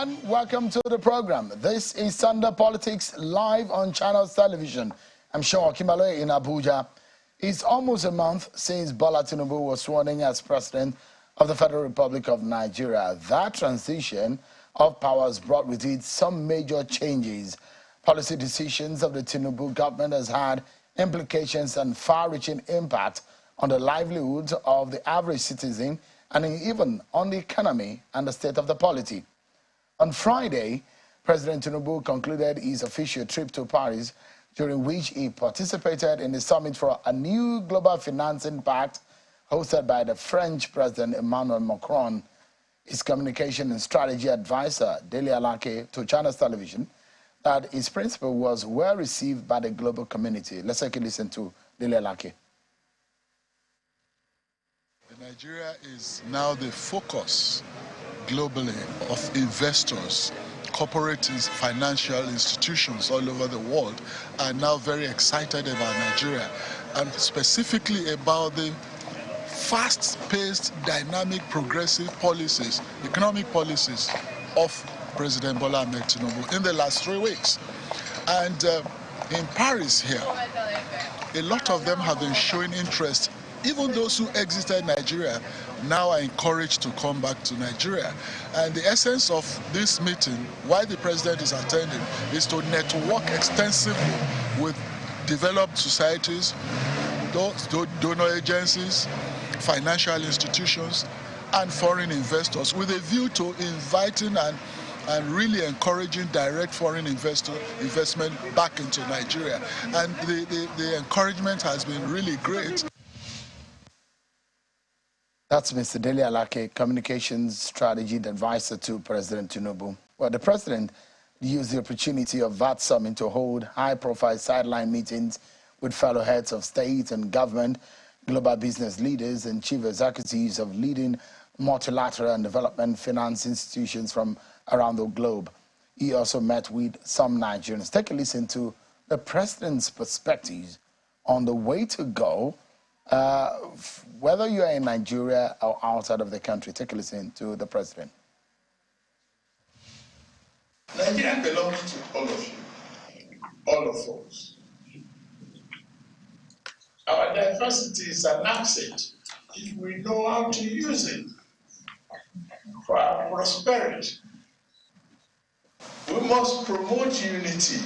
everyone. Welcome to the program. This is Sunday Politics live on Channels Television. I'm Sean Kimale in Abuja. It's almost a month since Bola Tinubu was sworn in as president of the Federal Republic of Nigeria. That transition of powers brought with it some major changes. Policy decisions of the Tinubu government has had implications and far-reaching impact on the livelihoods of the average citizen and even on the economy and the state of the polity. On Friday, President Tinubu concluded his official trip to Paris, during which he participated in the summit for a new global financing pact hosted by the French President Emmanuel Macron. His communication and strategy advisor, Dele Alake, to Channels Television, that his principle was well received by the global community. Let's take a listen to Dele Alake. Nigeria is now the focus globally of investors. Corporates, financial institutions all over the world are now very excited about Nigeria, and specifically about the fast-paced, dynamic, progressive policies, economic policies of President Bola Ahmed Tinubu in the last 3 weeks. And in Paris here, a lot of them have been showing interest. Even those who exited Nigeria now are encouraged to come back to Nigeria. And the essence of this meeting, why the president is attending, is to network extensively with developed societies, donor agencies, financial institutions, and foreign investors, with a view to inviting and really encouraging direct foreign investment back into Nigeria. And the encouragement has been really great. That's Mr. Dele Alake, Communications Strategy Advisor to President Tinubu. Well, the president used the opportunity of that summit to hold high-profile sideline meetings with fellow heads of state and government, global business leaders, and chief executives of leading multilateral and development finance institutions from around the globe. He also met with some Nigerians. Take a listen to the president's perspectives on the way to go, whether you are in Nigeria or outside of the country. Take a listen to the president. Nigeria belongs to all of you, all of us. Our diversity is an asset if we know how to use it for our prosperity. We must promote unity,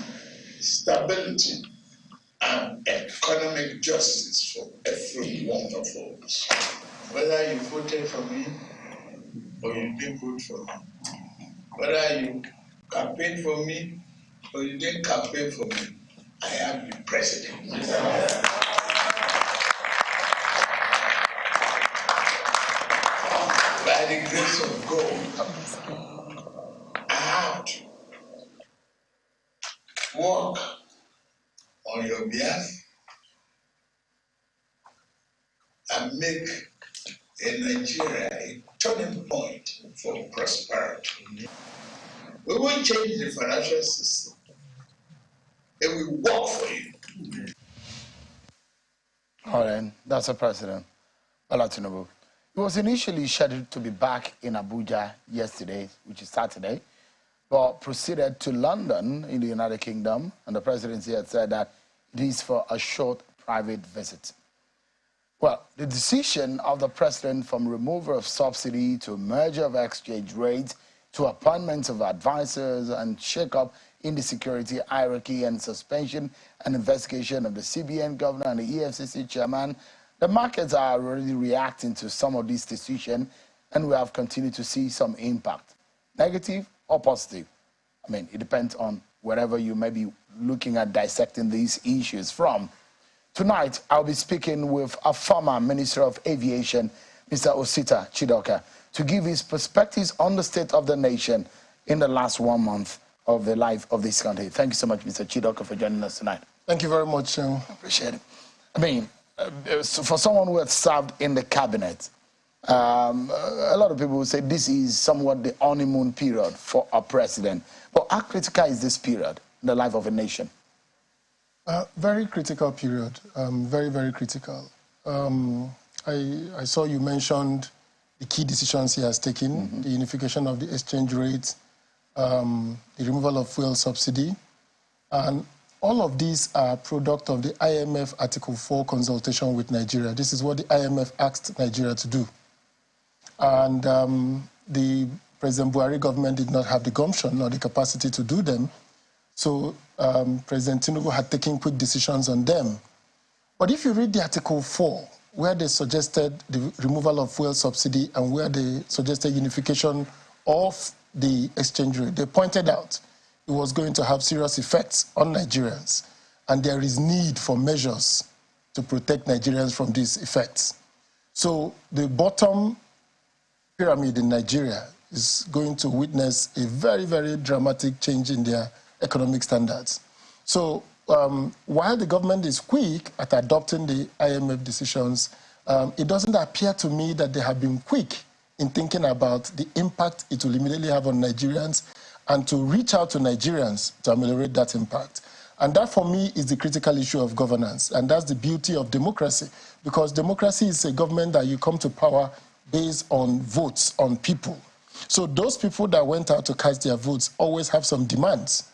stability, and economic justice for every one of us. Whether you voted for me or you didn't vote for me, whether you campaigned for me or you didn't campaign for me, I am the president. By the grace of God, I have to work on your behalf and make Nigeria a turning point for prosperity. We will change the financial system and we work for you. All right, that's the president, Bola Tinubu. He was initially scheduled to be back in Abuja yesterday, which is Saturday, but proceeded to London in the United Kingdom, and the presidency had said that it is for a short private visit. Well, the decision of the president from removal of subsidy to merger of exchange rates to appointments of advisors and shake-up in the security hierarchy and suspension and investigation of the CBN governor and the EFCC chairman, the markets are already reacting to some of these decisions, and we have continued to see some impact, negative or positive. I mean, it depends on wherever you may be looking at dissecting these issues from. Tonight, I'll be speaking with a former Minister of Aviation, Mr. Osita Chidoka, to give his perspectives on the state of the nation in the last 1 month of the life of this country. Thank you so much, Mr. Chidoka, for joining us tonight. Thank you very much. I appreciate it. I mean, for someone who has served in the cabinet, a lot of people will say this is somewhat the honeymoon period for a president. But how critical is this period in the life of a nation? Very critical period, very, very critical. I saw you mentioned the key decisions he has taken, the unification of the exchange rates, the removal of fuel subsidy, and all of these are product of the IMF Article 4 consultation with Nigeria. This is what the IMF asked Nigeria to do. And the President Buhari government did not have the gumption or the capacity to do them. So President Tinubu had taken quick decisions on them. But if you read the Article 4, where they suggested the removal of fuel subsidy and where they suggested unification of the exchange rate, they pointed out it was going to have serious effects on Nigerians, and there is need for measures to protect Nigerians from these effects. So the bottom pyramid in Nigeria is going to witness a very, very dramatic change in their economic standards. So while the government is quick at adopting the IMF decisions, it doesn't appear to me that they have been quick in thinking about the impact it will immediately have on Nigerians and to reach out to Nigerians to ameliorate that impact. And that, for me, is the critical issue of governance. And that's the beauty of democracy, because democracy is a government that you come to power based on votes, on people. So those people that went out to cast their votes always have some demands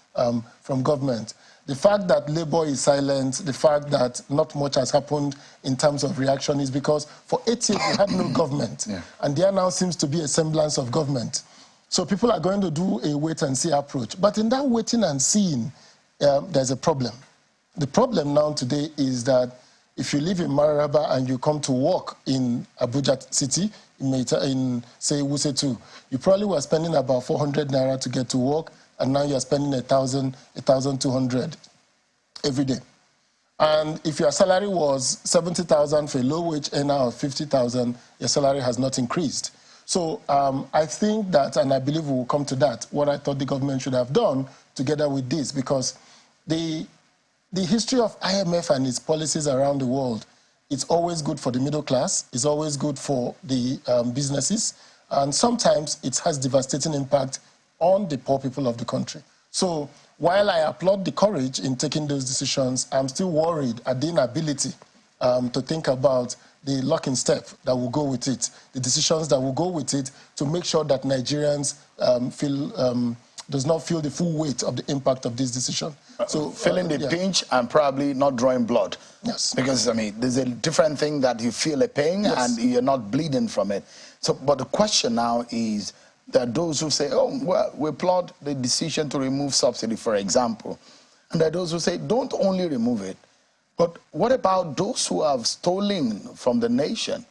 from government. The fact that Labour is silent, the fact that not much has happened in terms of reaction is because for 8 years we had no government. Yeah. And there now seems to be a semblance of government. So people are going to do a wait-and-see approach. But in that waiting and seeing, there's a problem. The problem now today is that if you live in Mararaba and you come to work in Abuja City, in say, Wuse 2, you probably were spending about 400 naira to get to work, and now you're spending 1,000, 1,200 every day. And if your salary was 70,000 for a low-wage earner of 50,000, your salary has not increased. So I think that, and I believe we will come to that, what I thought the government should have done together with this, because the history of IMF and its policies around the world, it's always good for the middle class, it's always good for the businesses, and sometimes it has devastating impact on the poor people of the country. So while I applaud the courage in taking those decisions, I'm still worried at the inability to think about the locking step that will go with it, the decisions that will go with it to make sure that Nigerians does not feel the full weight of the impact of this decision. So feeling the pinch and probably not drawing blood. Yes. Because, I mean, there's a different thing that you feel a pain and you're not bleeding from it. So, but the question now is that those who say, oh, well, we applaud the decision to remove subsidy, for example. And there are those who say, don't only remove it, but what about those who have stolen from the nation?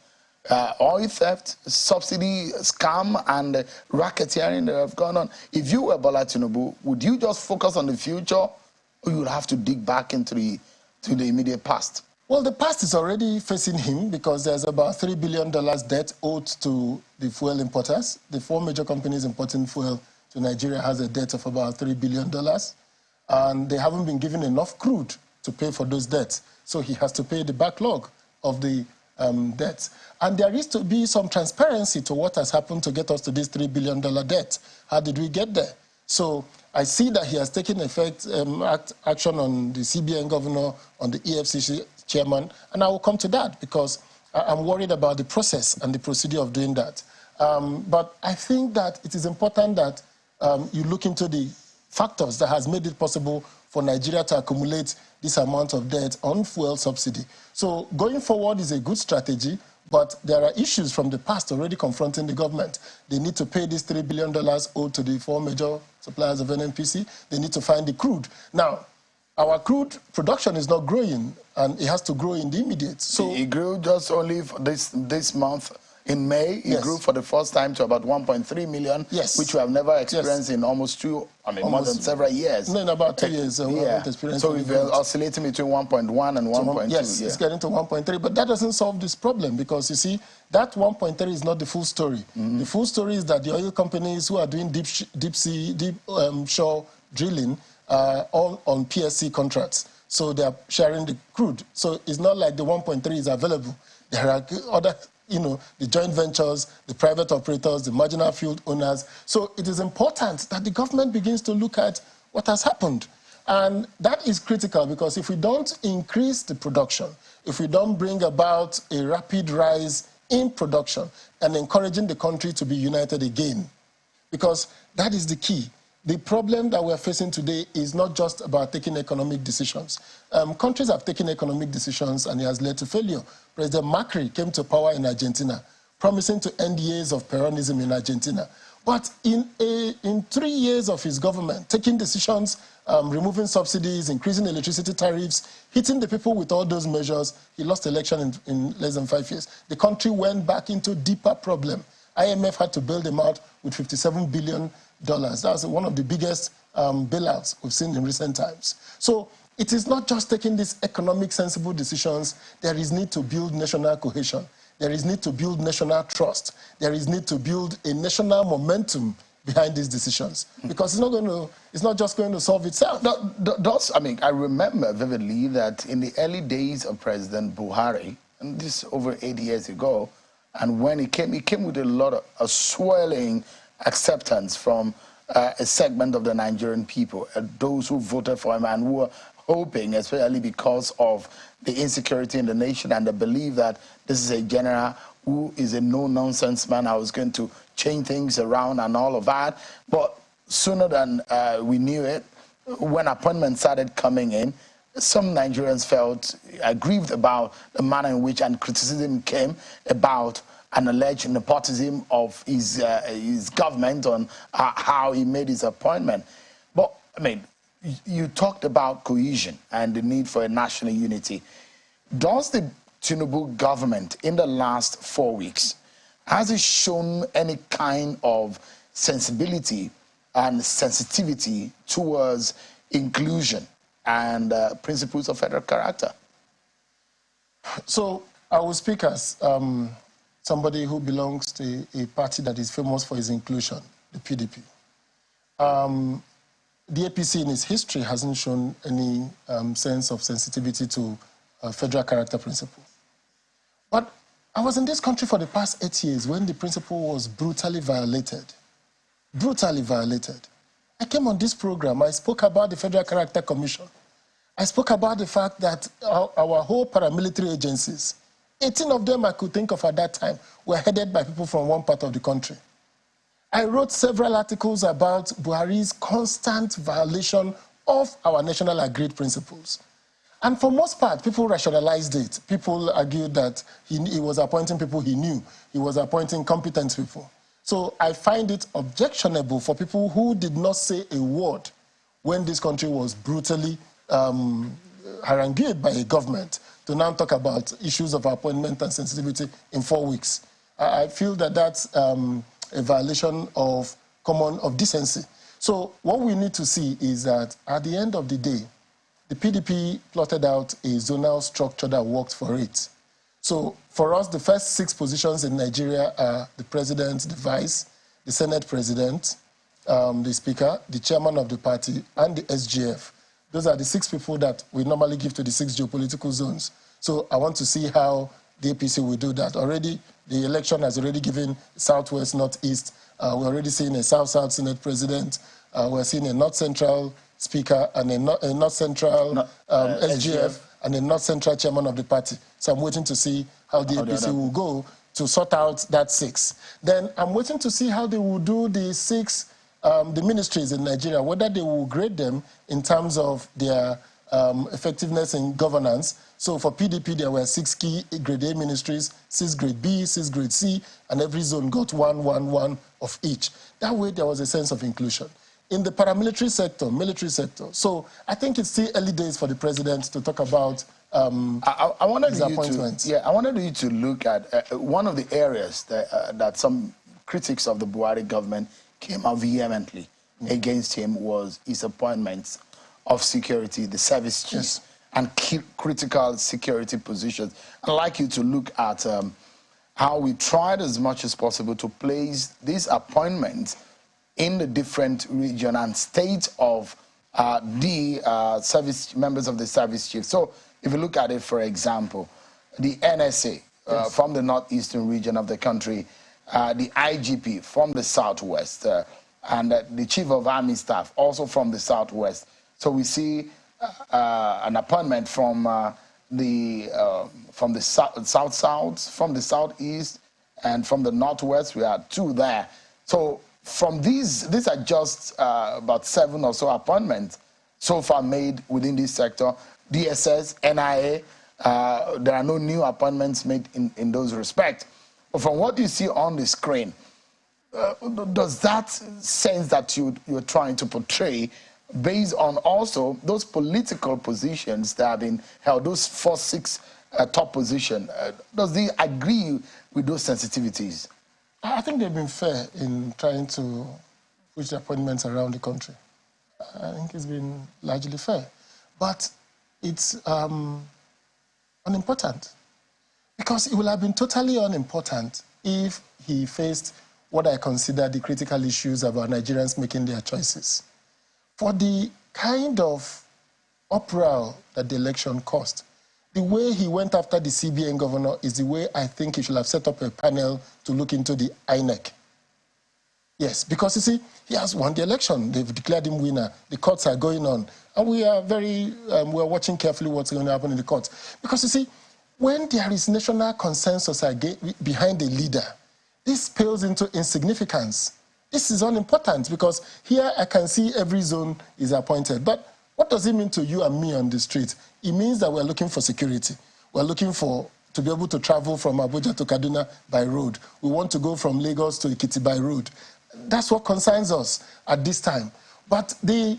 Oil theft, subsidy scam, and racketeering that have gone on. If you were Bola Tinubu, would you just focus on the future, or you would have to dig back into the immediate past? Well, the past is already facing him because there's about $3 billion debt owed to the fuel importers. The 4 major companies importing fuel to Nigeria has a debt of about $3 billion, and they haven't been given enough crude to pay for those debts. So he has to pay the backlog of the debts. And there is to be some transparency to what has happened to get us to this $3 billion debt. How did we get there? So I see that he has taken action on the CBN governor, on the EFCC chairman, and I will come to that because I'm worried about the process and the procedure of doing that. But I think that it is important that you look into the factors that has made it possible for Nigeria to accumulate this amount of debt on fuel subsidy. So going forward is a good strategy, but there are issues from the past already confronting the government. They need to pay this $3 billion owed to the 4 major suppliers of NNPC. They need to find the crude. Now, our crude production is not growing, and it has to grow in the immediate. So it grew just only for this month. In May, it grew for the first time to about 1.3 million, which we have never experienced in almost more than several years. No, in about 2 years. So we've been oscillating between 1.1 and 1.2. Yes, it's getting to 1.3, but that doesn't solve this problem because, you see, that 1.3 is not the full story. Mm-hmm. The full story is that the oil companies who are doing deep shore drilling all on PSC contracts. So they are sharing the crude. So it's not like the 1.3 is available. There are other, the joint ventures, the private operators, the marginal field owners. So it is important that the government begins to look at what has happened. And that is critical because if we don't increase the production, if we don't bring about a rapid rise in production and encouraging the country to be united again, because that is the key. the problem that we're facing today is not just about taking economic decisions. Countries have taken economic decisions and it has led to failure. President Macri came to power in Argentina, promising to end years of Peronism in Argentina. But in 3 years of his government, taking decisions, removing subsidies, increasing electricity tariffs, hitting the people with all those measures, he lost election in less than 5 years. The country went back into deeper problem. IMF had to bail them out with $57 billion. That's one of the biggest bailouts we've seen in recent times. So it is not just taking these economic sensible decisions. There is need to build national cohesion. There is need to build national trust. There is need to build a national momentum behind these decisions, because it's not just going to solve itself. I remember vividly that in the early days of President Buhari, and this over 8 years ago, and when he came with a lot of a swelling acceptance from a segment of the Nigerian people, those who voted for him and who were hoping, especially because of the insecurity in the nation and the belief that this is a general who is a no-nonsense man, I was going to change things around and all of that. But sooner than we knew it, when appointments started coming in, some Nigerians felt aggrieved about the manner in which, and criticism came about an alleged nepotism of his government on how he made his appointment. But, I mean, you talked about cohesion and the need for a national unity. Does the Tinubu government in the last 4 weeks, has it shown any kind of sensibility and sensitivity towards inclusion and principles of federal character? So I will speak as somebody who belongs to a party that is famous for its inclusion, the PDP. The APC in its history hasn't shown any sense of sensitivity to federal character principle. But I was in this country for the past 8 years when the principle was brutally violated. Brutally violated. I came on this program, I spoke about the Federal Character Commission. I spoke about the fact that our whole paramilitary agencies, 18 of them I could think of at that time, were headed by people from one part of the country. I wrote several articles about Buhari's constant violation of our national agreed principles. And for most part, people rationalized it. People argued that he was appointing people he knew. He was appointing competent people. So I find it objectionable for people who did not say a word when this country was brutally harangued by a government to now talk about issues of appointment and sensitivity in 4 weeks. I feel that that's a violation of decency. So what we need to see is that at the end of the day, the PDP plotted out a zonal structure that worked for it. So for us, the first 6 positions in Nigeria are the president, the vice, the Senate president, the speaker, the chairman of the party, and the SGF. Those are the 6 people that we normally give to the 6 geopolitical zones. So I want to see how the APC will do that. Already, the election has already given Southwest, Northeast. We're already seeing a South-South Senate president. We're seeing a North-Central speaker and a North-Central SGF and a North-Central chairman of the party. So I'm waiting to see how the APC will go to sort out that 6. Then I'm waiting to see how they will do the 6 the ministries in Nigeria, whether they will grade them in terms of their effectiveness in governance. So for PDP, there were 6 key grade A ministries, 6 grade B, 6 grade C, and every zone got 1 of each. That way, there was a sense of inclusion. In the paramilitary sector, military sector, so I think it's still early days for the president to talk about I wanted his appointments. I wanted you to look at one of the areas that some critics of the Buhari government came out vehemently against him was his appointments of security, the service chiefs, and critical security positions. I'd like you to look at how we tried as much as possible to place these appointments in the different region and states of the service members of the service chiefs. So if you look at it, for example, the NSA from the northeastern region of the country, the IGP from the southwest, and the chief of army staff also from the southwest. So we see an appointment from the south, from the southeast, and from the northwest. We had 2 there. So from these are just about 7 or so appointments so far made within this sector. DSS, NIA, there are no new appointments made in those respects. But from what you see on the screen, does that sense that you're trying to portray based on also those political positions that have been held, those 4-6 top positions, does they agree with those sensitivities? I think they've been fair in trying to push the appointments around the country. I think it's been largely fair. But it's unimportant. Because it would have been totally unimportant if he faced what I consider the critical issues about Nigerians making their choices. For the kind of uproar that the election caused, the way he went after the CBN governor is the way I think he should have set up a panel to look into the INEC. Yes, because you see, he has won the election. They've declared him winner. The courts are going on. And we are watching carefully what's going to happen in the courts. Because you see, when there is national consensus behind a leader, this pales into insignificance. This is unimportant because here I can see every zone is appointed. But what does it mean to you and me on the street? It means that we're looking for security. We're looking to be able to travel from Abuja to Kaduna by road. We want to go from Lagos to Ekiti by road. That's what concerns us at this time. But the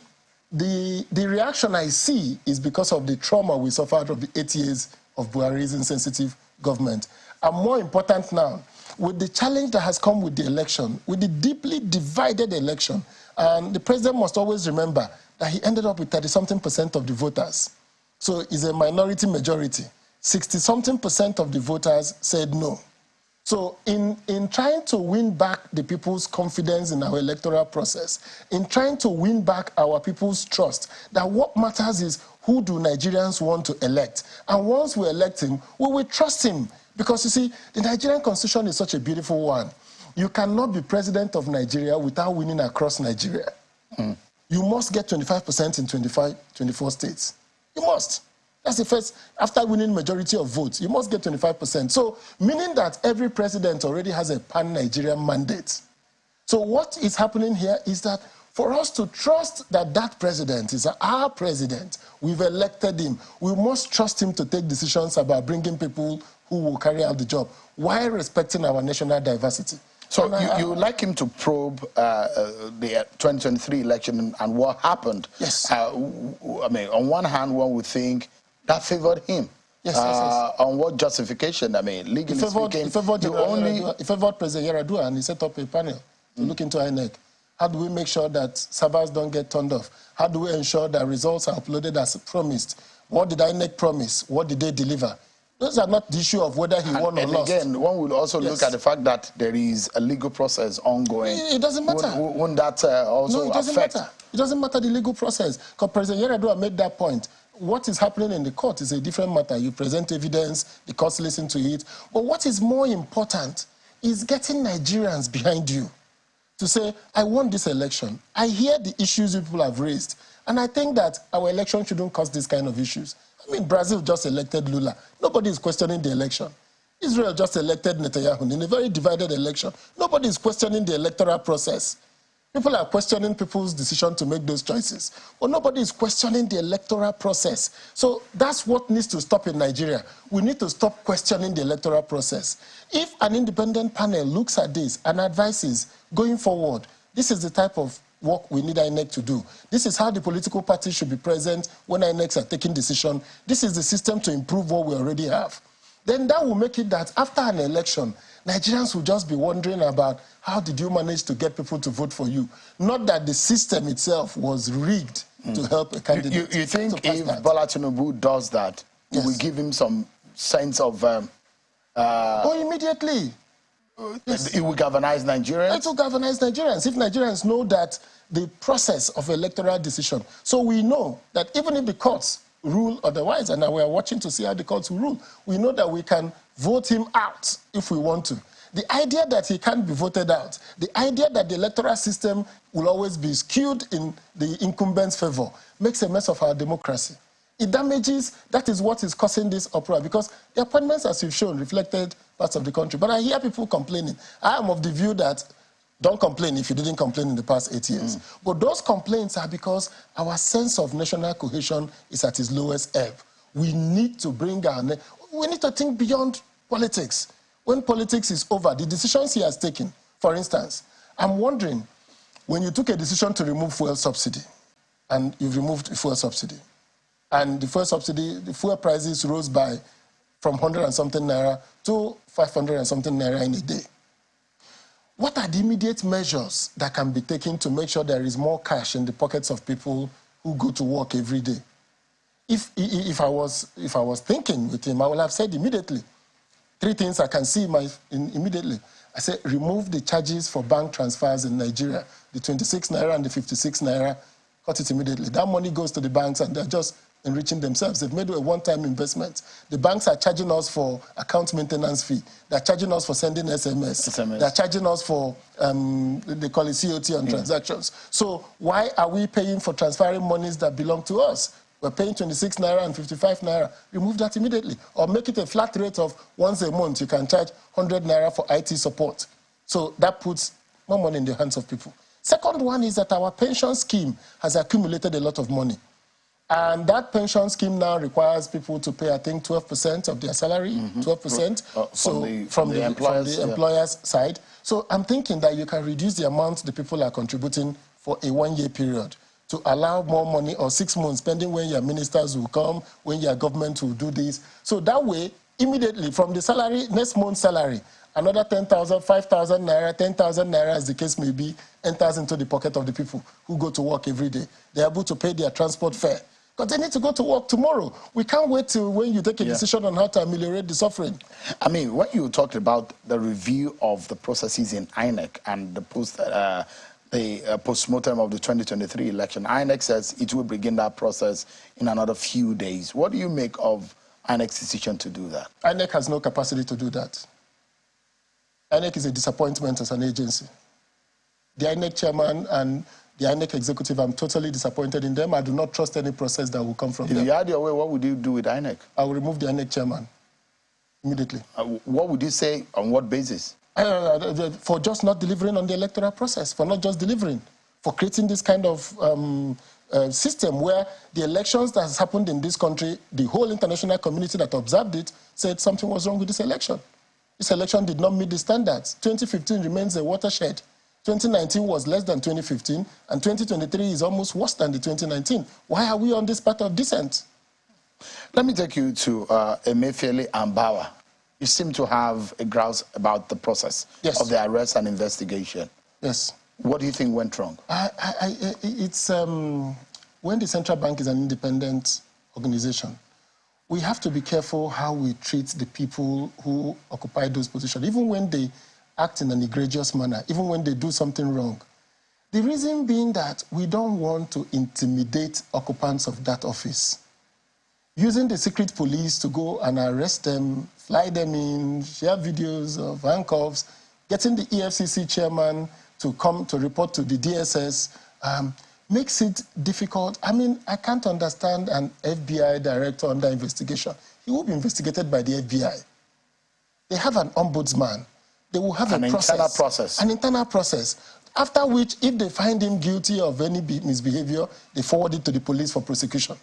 reaction I see is because of the trauma we suffered of the 8 years of Buhari's insensitive government. And more important now, with the challenge that has come with the election, with the deeply divided election, and the president must always remember that he ended up with 30-something% of the voters. So it's a minority majority. 60-something% of the voters said no. So in trying to win back the people's confidence in our electoral process, in trying to win back our people's trust, that what matters is who do Nigerians want to elect. And once we elect him, we will trust him. Because you see, the Nigerian constitution is such a beautiful one. You cannot be president of Nigeria without winning across Nigeria. You must get 25% in 24 states. You must. That's the first, after winning majority of votes, you must get 25%. So, meaning that every president already has a pan-Nigerian mandate. So what is happening here is that for us to trust that that president is our president, we've elected him, we must trust him to take decisions about bringing people who will carry out the job while respecting our national diversity. So you would like him to probe the 2023 election and what happened? Yes. I mean, on one hand, one would think that favored him. Yes, yes. On what justification? I mean, legally speaking, he favored President Yaradua, and he set up a panel to look into INEC. How do we make sure that servers don't get turned off? How do we ensure that results are uploaded as promised? What did INEC promise? What did they deliver? Those are not the issue of whether he won or lost. And again, one will also look at the fact that there is a legal process ongoing. It doesn't matter. Won't that also No, it doesn't matter. It doesn't matter the legal process. Because President Yaradua made that point. What is happening in the court is a different matter. You present evidence, the courts listen to it. But what is more important is getting Nigerians behind you to say, I won this election. I hear the issues people have raised. And I think that our election shouldn't cause this kind of issues. I mean, Brazil just elected Lula. Nobody is questioning the election. Israel just elected Netanyahu in a very divided election. Nobody is questioning the electoral process. People are questioning people's decision to make those choices. But nobody is questioning the electoral process. So that's what needs to stop in Nigeria. We need to stop questioning the electoral process. If an independent panel looks at this and advises going forward, this is the type of work we need INEC to do. This is how the political parties should be present when INECs are taking decision. This is the system to improve what we already have. Then that will make it that after an election, Nigerians will just be wondering about how did you manage to get people to vote for you? Not that the system itself was rigged to help a candidate. You think if Bola Tinubu does that, it will give him some sense of... immediately. Yes. It will galvanize Nigerians? It will galvanize Nigerians. If Nigerians know that the process of electoral decision, so we know that even if the courts rule otherwise, and now we are watching to see how the courts will rule, we know that we can vote him out if we want to. The idea that he can't be voted out, the idea that the electoral system will always be skewed in the incumbent's favor, makes a mess of our democracy. It damages, that is what is causing this uproar, because the appointments, as you've shown, reflected parts of the country. But I hear people complaining. I am of the view that Don't complain if you didn't complain in the past 8 years. But those complaints are because our sense of national cohesion is at its lowest ebb. We need to we need to think beyond politics. When politics is over, the decisions he has taken, for instance, I'm wondering, when you took a decision to remove fuel subsidy, and you've removed the fuel subsidy, and the fuel prices rose from 100 and something naira to 500 and something naira in a day. What are the immediate measures that can be taken to make sure there is more cash in the pockets of people who go to work every day? If I was thinking with him, I would have said immediately, 3 things I can see immediately. I said, remove the charges for bank transfers in Nigeria, the 26 naira and the 56 naira, cut it immediately. That money goes to the banks and they're just enriching themselves. They've made a one-time investment. The banks are charging us for account maintenance fee. They're charging us for sending SMS. They're charging us for, they call it COT on transactions. So why are we paying for transferring monies that belong to us? We're paying 26 naira and 55 naira. Remove that immediately. Or make it a flat rate of once a month. You can charge 100 naira for IT support. So that puts more money in the hands of people. Second one is that our pension scheme has accumulated a lot of money. And that pension scheme now requires people to pay, I think, 12% of their salary, 12%. From the employer's side. So I'm thinking that you can reduce the amount the people are contributing for a 1-year period to allow more money, or 6 months, depending when your ministers will come, when your government will do this. So that way, immediately from the salary, next month's salary, another 10,000, 5,000 naira, 10,000 naira, as the case may be, enters into the pocket of the people who go to work every day. They're able to pay their transport fare, because they need to go to work tomorrow. We can't wait till when you take a decision on how to ameliorate the suffering. I mean, when you talked about the review of the processes in INEC and the post-mortem of the 2023 election, INEC says it will begin that process in another few days. What do you make of INEC's decision to do that? INEC has no capacity to do that. INEC is a disappointment as an agency. The INEC chairman and the INEC executive, I'm totally disappointed in them. I do not trust any process that will come from them. If you had your way, what would you do with INEC? I will remove the INEC chairman immediately. What would you say, on what basis? For just not delivering on the electoral process, for not just delivering, for creating this kind of system where the elections that has happened in this country, the whole international community that observed it said something was wrong with this election. This election did not meet the standards. 2015 remains a watershed. 2019 was less than 2015, and 2023 is almost worse than the 2019. Why are we on this path of descent? Let me take you to Emefiele and Bawa. You seem to have a grouse about the process of the arrest and investigation. Yes. What do you think went wrong? It's when the central bank is an independent organization, we have to be careful how we treat the people who occupy those positions, even when they act in an egregious manner, even when they do something wrong. The reason being that we don't want to intimidate occupants of that office. Using the secret police to go and arrest them, fly them in, share videos of handcuffs, getting the EFCC chairman to come to report to the DSS, makes it difficult. I mean, I can't understand an FBI director under investigation. He will be investigated by the FBI. They have an ombudsman. They will have an internal process. An internal process. After which, if they find him guilty of any misbehavior, they forward it to the police for prosecution.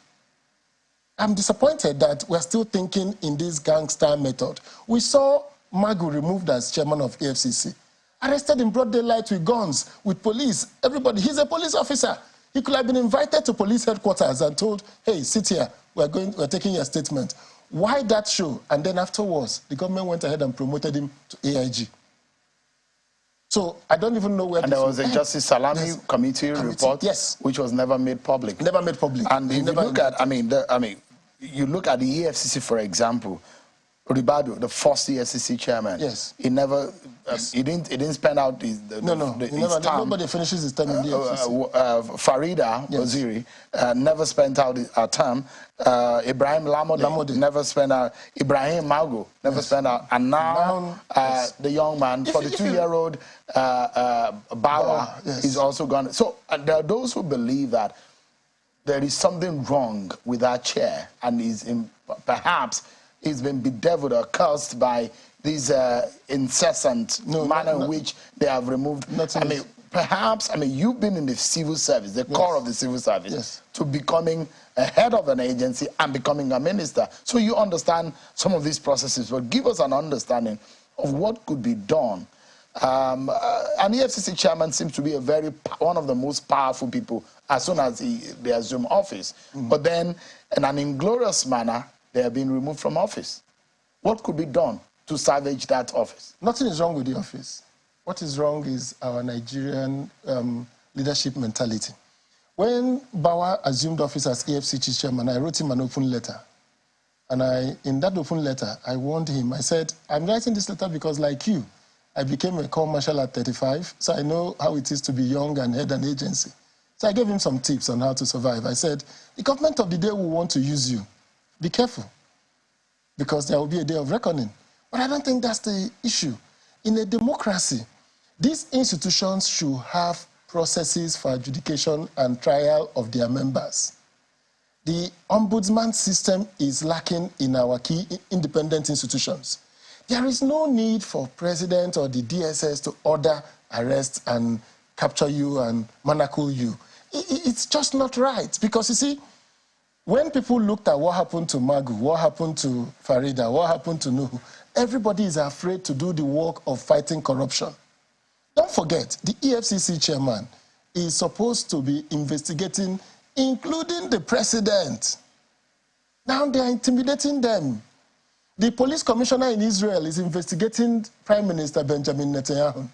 I'm disappointed that we're still thinking in this gangster method. We saw Magu removed as chairman of EFCC, arrested in broad daylight with guns, with police, everybody. He's a police officer. He could have been invited to police headquarters and told, hey, sit here, we're taking your statement. Why that show? And then afterwards, the government went ahead and promoted him to AIG. So I don't even know where. And there was a Justice Salami committee report, which was never made public. Never made public. And if you look at, you look at the EFCC, for example, Ribado, the first EFCC chairman. Yes. He never, he didn't spend out his term. Nobody finishes his term in the EFCC. Farida Waziri never spent out her term. Ibrahim Lamode never spent out. Ibrahim Mago never spent out. And now the young man, 42-year-old Bawa, is also gone. So there are those who believe that there is something wrong with our chair, and perhaps he's been bedeviled or cursed by incessant manner in which they have removed. I mean, perhaps, you've been in the civil service, the core of the civil service, to becoming a head of an agency and becoming a minister. So you understand some of these processes, but give us an understanding of what could be done. An EFCC chairman seems to be one of the most powerful people as soon as they assume office. But then, in an inglorious manner, they have been removed from office. What could be done to salvage that office? Nothing is wrong with the office. What is wrong is our Nigerian leadership mentality. When Bawa assumed office as EFCC chairman, I wrote him an open letter. And in that open letter, I warned him. I said, I'm writing this letter because, like you, I became a corps marshal at 35, so I know how it is to be young and head an agency. So I gave him some tips on how to survive. I said, the government of the day will want to use you. Be careful, because there will be a day of reckoning. But I don't think that's the issue. In a democracy, these institutions should have processes for adjudication and trial of their members. The ombudsman system is lacking in our key independent institutions. There is no need for president or the DSS to order, arrest, and capture you and manacle you. It's just not right. Because, you see, when people looked at what happened to Magu, what happened to Farida, what happened to Nuhu, everybody is afraid to do the work of fighting corruption. Don't forget, the EFCC chairman is supposed to be investigating, including the president. Now they are intimidating them. The police commissioner in Israel is investigating Prime Minister Benjamin Netanyahu.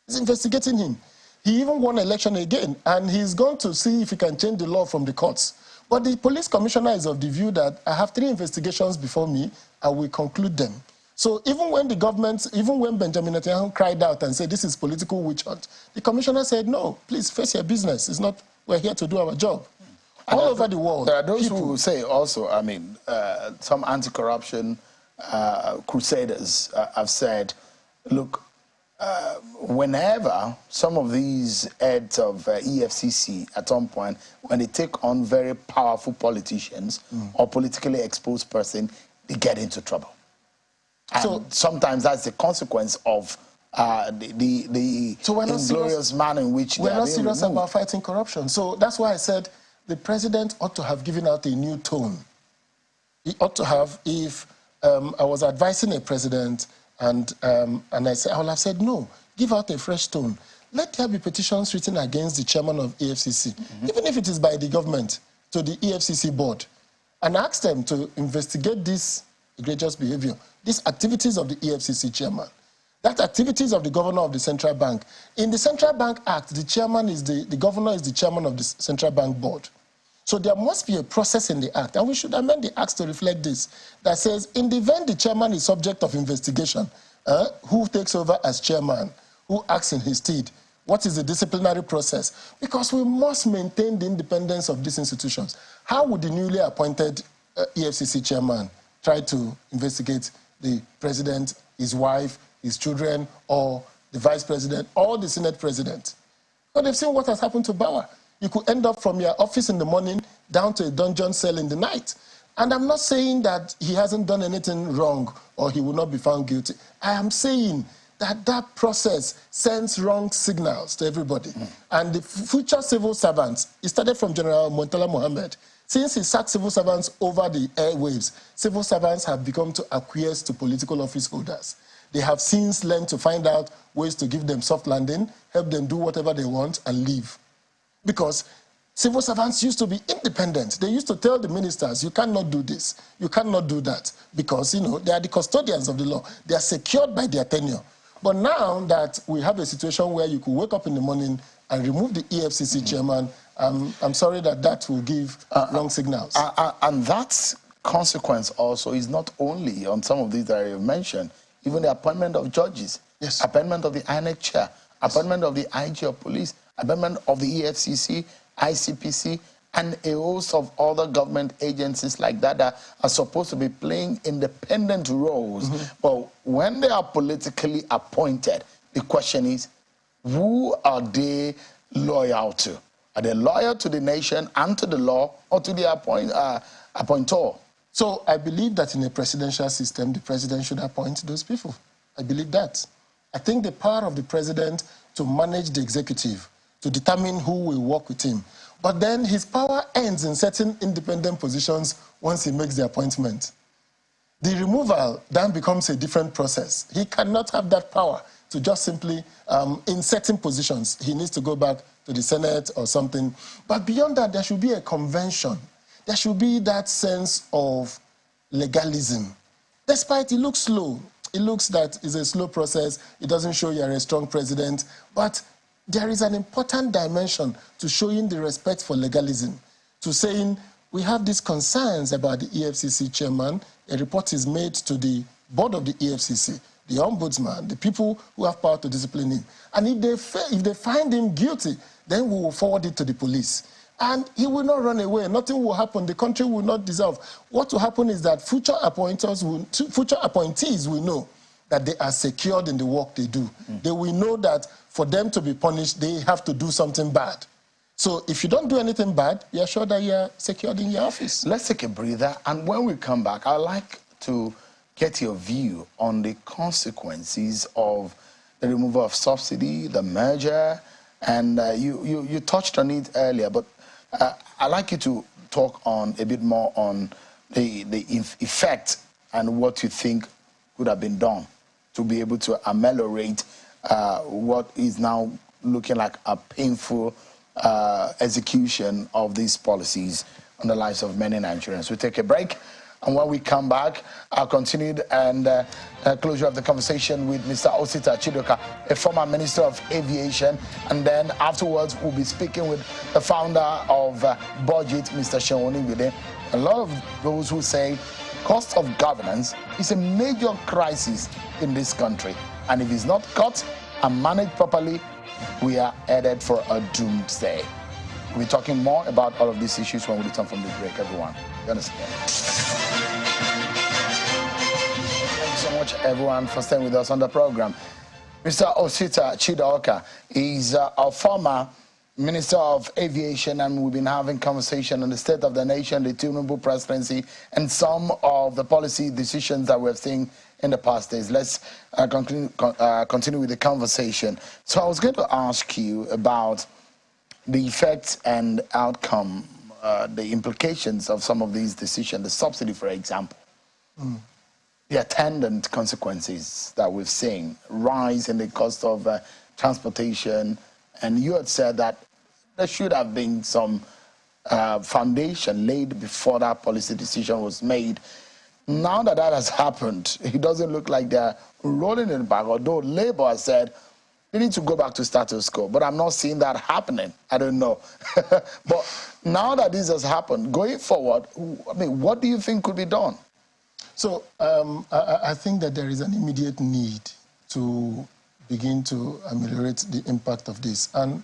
He's investigating him. He even won an election again, and he's going to see if he can change the law from the courts. But the police commissioner is of the view that I have 3 investigations before me, I will conclude them. So even when the government, even when Benjamin Netanyahu cried out and said this is political witch hunt, the commissioner said, no, please face your business. It's not, we're here to do our job. All over the world. There are those who say also, some anti-corruption crusaders have said, look, whenever some of these heads of EFCC at some point, when they take on very powerful politicians or politically exposed person, they get into trouble. And so sometimes that's the consequence of the inglorious manner in which we're not serious about fighting corruption. So that's why I said the president ought to have given out a new tone. He ought to have, if I was advising a president and I said, I would have said, no, give out a fresh tone. Let there be petitions written against the chairman of EFCC, even if it is by the government, to the EFCC board, and ask them to investigate this egregious behavior, these activities of the EFCC chairman, that activities of the governor of the central bank. In the Central Bank Act, the chairman is the governor is the chairman of the central bank board. So there must be a process in the act, and we should amend the act to reflect this, that says in the event the chairman is subject of investigation, who takes over as chairman, who acts in his stead, what is the disciplinary process? Because we must maintain the independence of these institutions. How would the newly appointed EFCC chairman try to investigate the president, his wife, his children, or the vice president, or the Senate president? But they've seen what has happened to Bauer. You could end up from your office in the morning down to a dungeon cell in the night. And I'm not saying that he hasn't done anything wrong or he will not be found guilty. I am saying that that process sends wrong signals to everybody. And the future civil servants, it started from General Montala Mohammed. Since he sacked civil servants over the airwaves, civil servants have become to acquiesce to political office holders. They have since learned to find out ways to give them soft landing, help them do whatever they want, and leave. Because civil servants used to be independent. They used to tell the ministers, you cannot do this, you cannot do that, because, they are the custodians of the law. They are secured by their tenure. But now that we have a situation where you could wake up in the morning and remove the EFCC chairman, I'm sorry that will give wrong signals. And that consequence also is not only on some of these that I have mentioned, even the appointment of judges, appointment of the INEC chair, appointment of the IG of police, appointment of the EFCC, ICPC, and a host of other government agencies like that are supposed to be playing independent roles. But when they are politically appointed, the question is, who are they loyal to? Are they loyal to the nation and to the law, or to the appointor? So I believe that in a presidential system, the president should appoint those people. I believe that. I think the power of the president to manage the executive, to determine who will work with him. But then his power ends in certain independent positions once he makes the appointment. The removal then becomes a different process. He cannot have that power to just simply, in certain positions, he needs to go back to the Senate or something. But beyond that, there should be a convention. There should be that sense of legalism. Despite it looks slow, it looks that it's a slow process, it doesn't show you're a strong president, but there is an important dimension to showing the respect for legalism, to saying, we have these concerns about the EFCC chairman, a report is made to the board of the EFCC, the ombudsman, the people who have power to discipline him. And if they find him guilty, then we will forward it to the police. And he will not run away. Nothing will happen. The country will not dissolve. What will happen is that future appointees will know that they are secured in the work they do. They will know that for them to be punished, they have to do something bad. So if you don't do anything bad, you're sure that you're secured in your office. Let's take a breather. And when we come back, I'd like to get your view on the consequences of the removal of subsidy, the merger, and you touched on it earlier, but I'd like you to talk on a bit more on the effect and what you think could have been done to be able to ameliorate what is now looking like a painful execution of these policies on the lives of many Nigerians. We'll take a break, and when we come back, I'll continue and closure of the conversation with Mr. Osita Chidoka, a former Minister of Aviation, and then afterwards we'll be speaking with the founder of Budget, Mr. Shewoni Wide. A lot of those who say cost of governance is a major crisis in this country, and if it's not cut and managed properly, we are headed for a doomsday. We'll be talking more about all of these issues when we return from the break, everyone. You understand? Thank you so much, everyone, for staying with us on the program. Mr. Osita Chidoka is our former Minister of Aviation, and we've been having conversation on the state of the nation, the Tinubu presidency, and some of the policy decisions that we've seen in the past days. Let's continue with the conversation. So I was going to ask you about the effects and outcome, the implications of some of these decisions, the subsidy, for example, the attendant consequences that we've seen, rise in the cost of transportation, and you had said that there should have been some foundation laid before that policy decision was made. Now that that has happened, it doesn't look like they're rolling it back, although Labour has said they need to go back to status quo. But I'm not seeing that happening. I don't know. But now that this has happened, going forward, I mean, what do you think could be done? So I think that there is an immediate need to begin to ameliorate the impact of this. And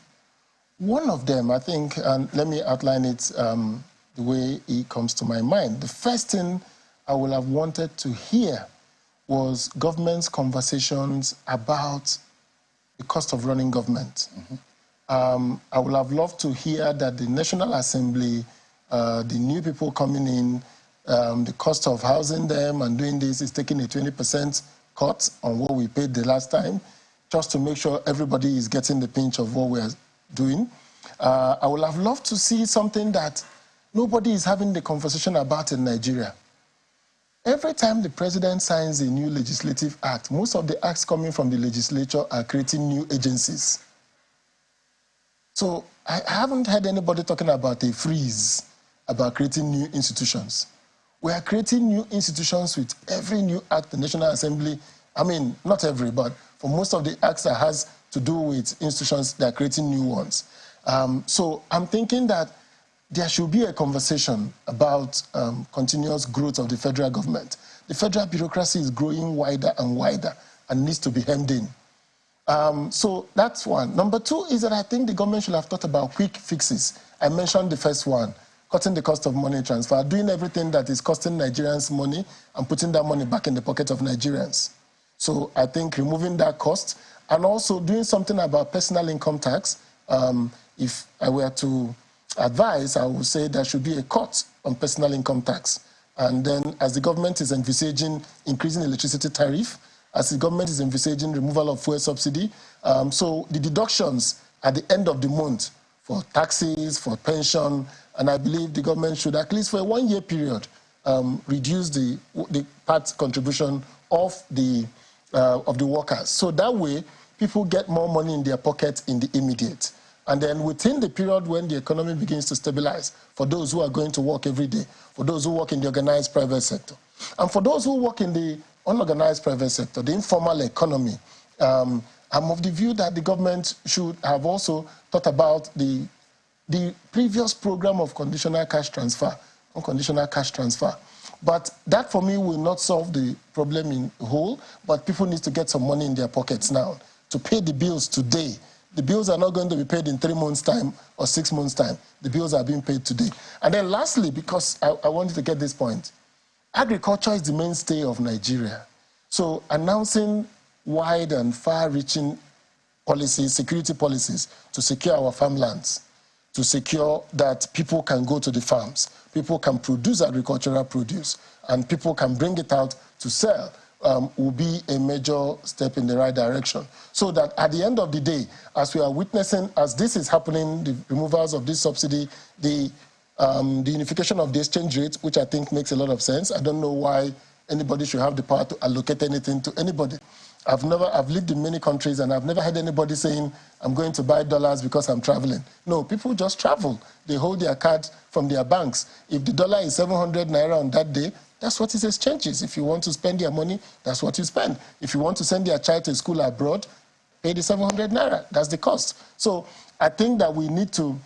one of them, I think, and let me outline it the way it comes to my mind. The first thing I would have wanted to hear was government's conversations about the cost of running government. I would have loved to hear that the National Assembly, the new people coming in, the cost of housing them and doing this is taking a 20% cut on what we paid the last time, just to make sure everybody is getting the pinch of what we're doing. I would have loved to see something that nobody is having the conversation about in Nigeria. Every time the president signs a new legislative act, most of the acts coming from the legislature are creating new agencies. So I haven't heard anybody talking about a freeze, about creating new institutions. We are creating new institutions with every new act the National Assembly, I mean, not every, but for most of the acts that has to do with institutions, they are creating new ones. So I'm thinking that there should be a conversation about continuous growth of the federal government. The federal bureaucracy is growing wider and wider and needs to be hemmed in. So that's one. Number two is that I think the government should have thought about quick fixes. I mentioned the first one, cutting the cost of money transfer, doing everything that is costing Nigerians money and putting that money back in the pocket of Nigerians. So I think removing that cost and also doing something about personal income tax. If I were to advise, I would say there should be a cut on personal income tax. And then as the government is envisaging increasing electricity tariff, as the government is envisaging removal of fuel subsidy, so the deductions at the end of the month for taxes, for pension, and I believe the government should, at least for a 1 year period, reduce the part contribution of the workers. So that way, people get more money in their pocket in the immediate. And then within the period when the economy begins to stabilize, for those who are going to work every day, for those who work in the organized private sector, and for those who work in the unorganized private sector, the informal economy, I'm of the view that the government should have also thought about the previous program of conditional cash transfer, unconditional cash transfer. But that, for me, will not solve the problem in whole, but people need to get some money in their pockets now to pay the bills today. The bills are not going to be paid in 3 months' time or 6 months' time. The bills are being paid today. And then lastly, because I wanted to get this point, agriculture is the mainstay of Nigeria. So announcing wide and far-reaching policies, security policies, to secure our farmlands, to secure that people can go to the farms, people can produce agricultural produce, and people can bring it out to sell, will be a major step in the right direction. So that at the end of the day, as we are witnessing, as this is happening, the removals of this subsidy, the unification of the exchange rate, which I think makes a lot of sense. I don't know why anybody should have the power to allocate anything to anybody. I've lived in many countries and I've never heard anybody saying, I'm going to buy dollars because I'm traveling. No, people just travel. They hold their card from their banks. If the dollar is 700 naira on that day, that's what it exchanges. If you want to spend your money, that's what you spend. If you want to send your child to school abroad, pay the 700 naira. That's the cost. So I think that we need to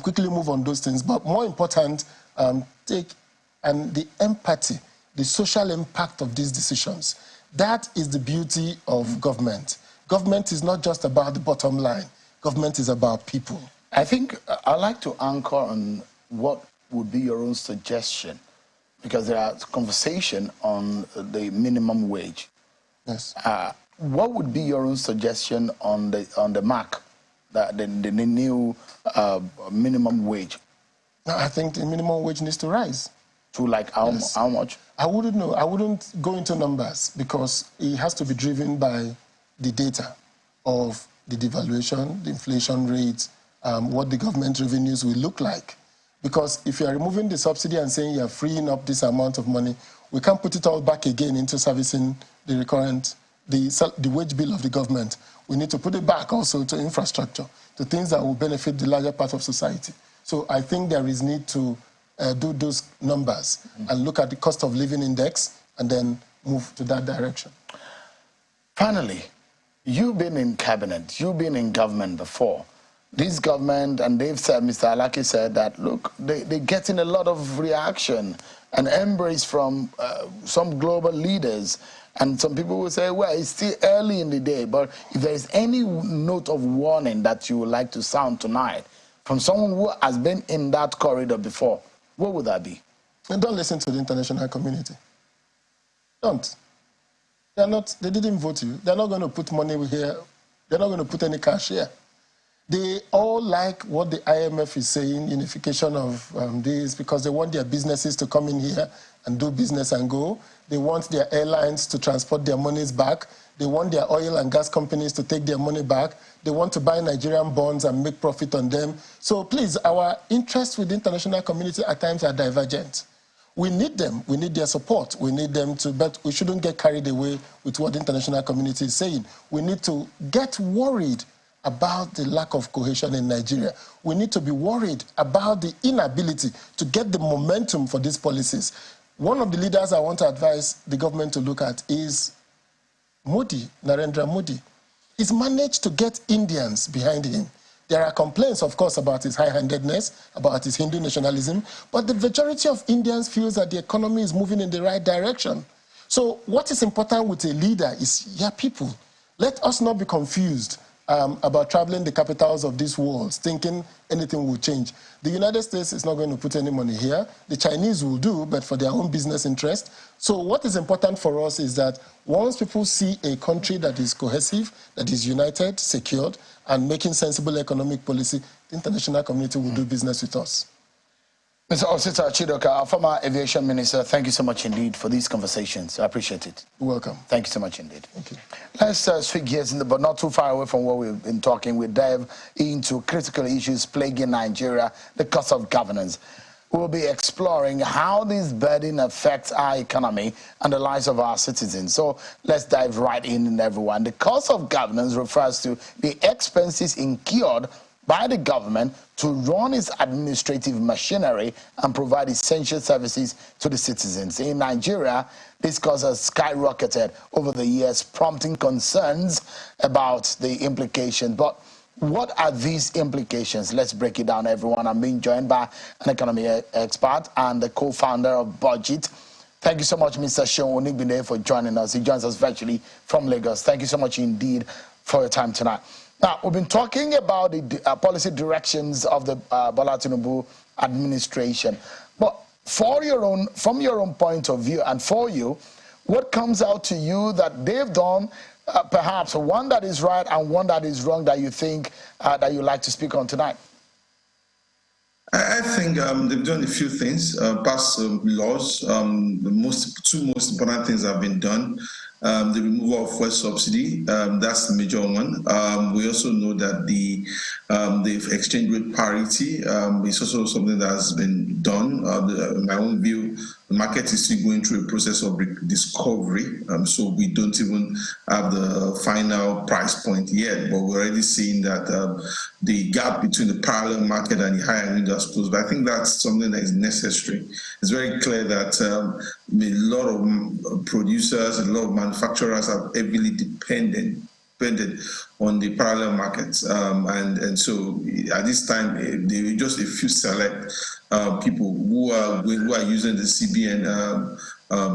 quickly move on those things. But more important, the empathy, the social impact of these decisions. That is the beauty of government. Government is not just about the bottom line. Government is about people. I think I'd like to anchor on what would be your own suggestion, because there are conversation on the minimum wage. Yes. What would be your own suggestion on the mark, the new minimum wage? I think the minimum wage needs to rise. To like how much? I wouldn't know. I wouldn't go into numbers because it has to be driven by the data of the devaluation, the inflation rate, what the government revenues will look like. Because if you are removing the subsidy and saying you are freeing up this amount of money, we can't put it all back again into servicing the the wage bill of the government. We need to put it back also to infrastructure, to things that will benefit the larger part of society. So I think there is need to do those numbers and look at the cost of living index and then move to that direction. Finally, you've been in cabinet, you've been in government before. This government, and they've said, Mr. Alaki said that, look, they're getting a lot of reaction and embrace from some global leaders. And some people will say, well, it's still early in the day, but if there is any note of warning that you would like to sound tonight from someone who has been in that corridor before, what would that be? And don't listen to the international community. Don't. They didn't vote you. They're not going to put money here. They're not going to put any cash here. They all like what the IMF is saying, unification of this, because they want their businesses to come in here and do business and go. They want their airlines to transport their monies back. They want their oil and gas companies to take their money back. They want to buy Nigerian bonds and make profit on them. So please, our interests with the international community at times are divergent. We need them. We need their support. We need them to, but we shouldn't get carried away with what the international community is saying. We need to get worried about the lack of cohesion in Nigeria. We need to be worried about the inability to get the momentum for these policies. One of the leaders I want to advise the government to look at is Modi, Narendra Modi. He's managed to get Indians behind him. There are complaints, of course, about his high-handedness, about his Hindu nationalism, but the majority of Indians feels that the economy is moving in the right direction. So what is important with a leader is your people. Let us not be confused about traveling the capitals of these worlds, thinking anything will change. The United States is not going to put any money here. The Chinese will do, but for their own business interest. So what is important for us is that once people see a country that is cohesive, that is united, secured, and making sensible economic policy, the international community will do business with us. Mr. Osita Chidoka, our former aviation minister, thank you so much indeed for these conversations. I appreciate it. You're welcome. Thank you so much indeed. Thank you. Let's switch gears, but not too far away from what we've been talking. We dive into critical issues plaguing Nigeria, the cost of governance. We'll be exploring how this burden affects our economy and the lives of our citizens. So let's dive right in, everyone. The cost of governance refers to the expenses incurred by the government to run its administrative machinery and provide essential services to the citizens. In Nigeria, this cost has skyrocketed over the years, prompting concerns about the implications. But what are these implications? Let's break it down, everyone. I'm being joined by an economy expert and the co-founder of Budget. Thank you so much, Mr. Seun Onigbinde, for joining us. He joins us virtually from Lagos. Thank you so much indeed for your time tonight. Now, we've been talking about the policy directions of the Bola Tinubu administration. But from your own point of view and for you, what comes out to you that they've done, perhaps one that is right and one that is wrong that you think that you'd like to speak on tonight? I think they've done a few things, passed laws. The two most important things have been done. The removal of fuel subsidy, that's the major one. We also know that the exchange rate parity is also something that has been done. In my own view, the market is still going through a process of discovery, so we don't even have the final price point yet, but we're already seeing that the gap between the parallel market and the higher window has closed. But I think that's something that is necessary. It's very clear that a lot of producers, a lot of manufacturers are heavily dependent on the parallel markets, and so at this time there are just a few select people who are using the CBN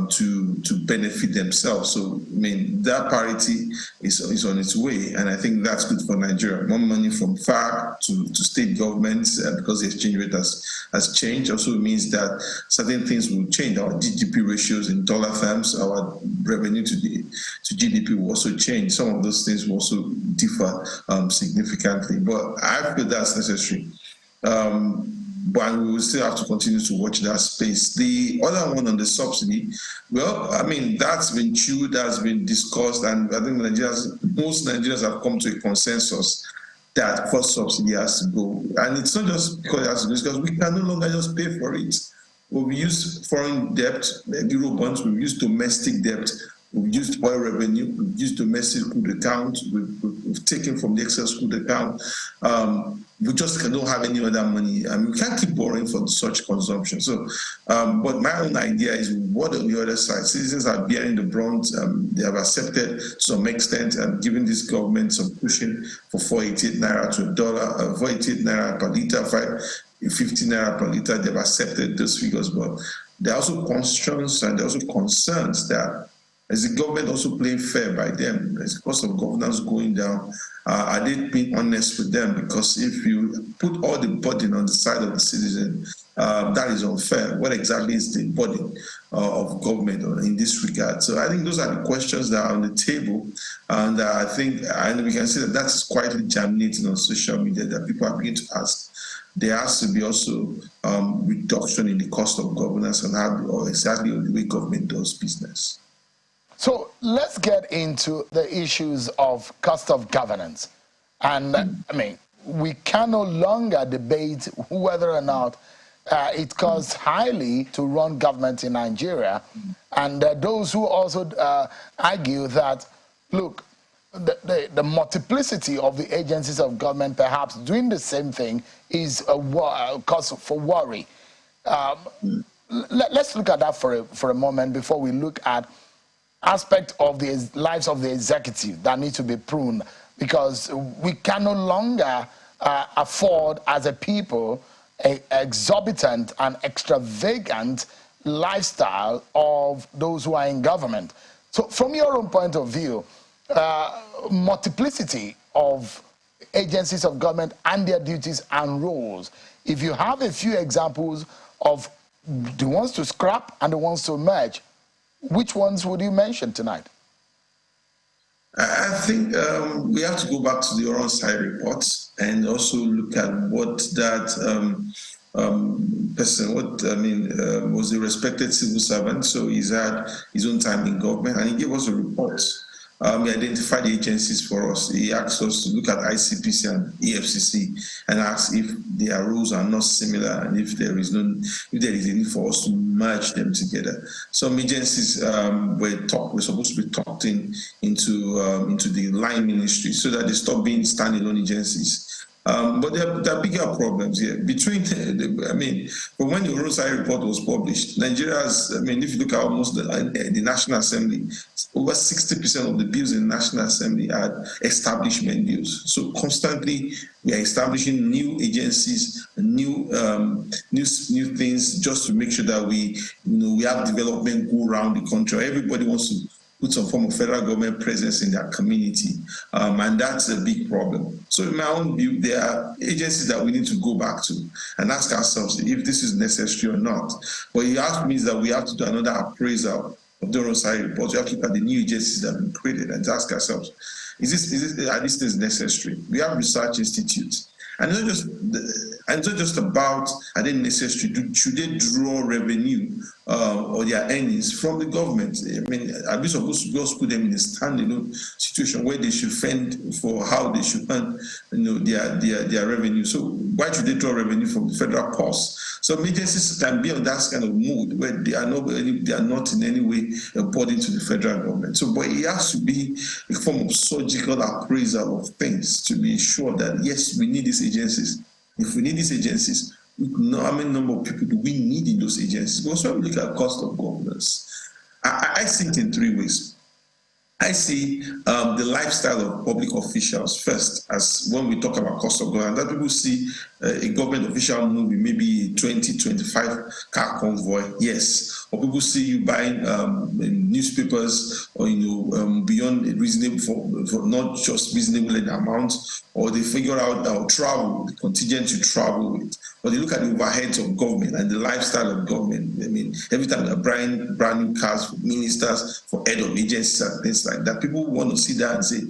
to benefit themselves. So I mean that parity is on its way, and I think that's good for Nigeria. More money from FAR to state governments because the exchange rate has changed. Also means that certain things will change. Our GDP ratios in dollar terms, our revenue to GDP will also change. Some of those things will also differ significantly, but I feel that's necessary. But we will still have to continue to watch that space. The other one on the subsidy, well, I mean, that's been chewed, that's been discussed, and I think most Nigerians have come to a consensus that fuel subsidy has to go. And it's not just because it has to go, it's because we can no longer just pay for it. We've used foreign debt, euro bonds, we've used domestic debt, we've used oil revenue, we've used domestic crude account, we've taken from the excess crude account. We just don't have any other money. I mean, we can't keep borrowing for such consumption. So, but my own idea is what on the other side? Citizens are bearing the brunt. They have accepted to some extent and given this government some pushing for 488 naira to $1, 488 naira per liter, 50 naira per liter. They've accepted those figures, but there are also constraints and there are also concerns that is the government also playing fair by them? Is the cost of governance going down? Are they being honest with them? Because if you put all the burden on the side of the citizen, that is unfair. What exactly is the burden of government in this regard? So I think those are the questions that are on the table, and I think, and we can see that that is quietly germinating on social media that people are beginning to ask. There has to be also reduction in the cost of governance and how exactly the way government does business. So let's get into the issues of cost of governance. And I mean, we can no longer debate whether or not it costs highly to run government in Nigeria. And those who also argue that, look, the multiplicity of the agencies of government perhaps doing the same thing is a cause for worry. Let's look at that for a moment before we look at aspect of the lives of the executive that need to be pruned, because we can no longer afford as a people an exorbitant and extravagant lifestyle of those who are in government. So from your own point of view, multiplicity of agencies of government and their duties and roles, if you have a few examples of the ones to scrap and the ones to merge, which ones would you mention tonight? I think we have to go back to the Oron side reports and also look at what that person. Was a respected civil servant, so he's had his own time in government, and he gave us a report. He identified the agencies for us. He asked us to look at ICPC and EFCC and ask if their rules are not similar and if there is a need for us to merge them together. Some agencies were supposed to be tucked into the line ministry so that they stop being standalone agencies. But there are bigger problems here. But when the Rosai report was published, Nigeria's, if you look at almost the National Assembly, over 60% of the bills in the National Assembly are establishment bills. So constantly we are establishing new agencies, new things just to make sure that we have development go around the country. Everybody wants to put some form of federal government presence in their community, and that's a big problem. So in my own view, there are agencies that we need to go back to and ask ourselves if this is necessary or not. What you ask me is that we have to do another appraisal of the Rosai report. We have to look at the new agencies that have been created and ask ourselves, are these things necessary? We have research institutes. And it's not just about, are they necessary? Should they draw revenue or their earnings from the government? Are we supposed to just put them in a standalone situation where they should fend for how they should earn their revenue? So why should they draw revenue from the federal costs? Some agencies can be on that kind of mood where they are not in any way a burden to the federal government. So, but it has to be a form of surgical appraisal of things to be sure that, yes, we need these agencies. If we need these agencies, we know how many number of people do we need in those agencies. Because when we look at cost of governance, I see it in three ways. I see the lifestyle of public officials first, as when we talk about cost of governance, that people see a government official moving maybe 20, 25 car convoy, yes. Or people see you buying newspapers or, beyond a reasonable, for not just reasonable amount, or they figure out our travel, the contingent to travel with, or they look at the overheads of government and the lifestyle of government. Every time they're buying brand new cars for ministers, for head of agencies and things like that, people want to see that and say,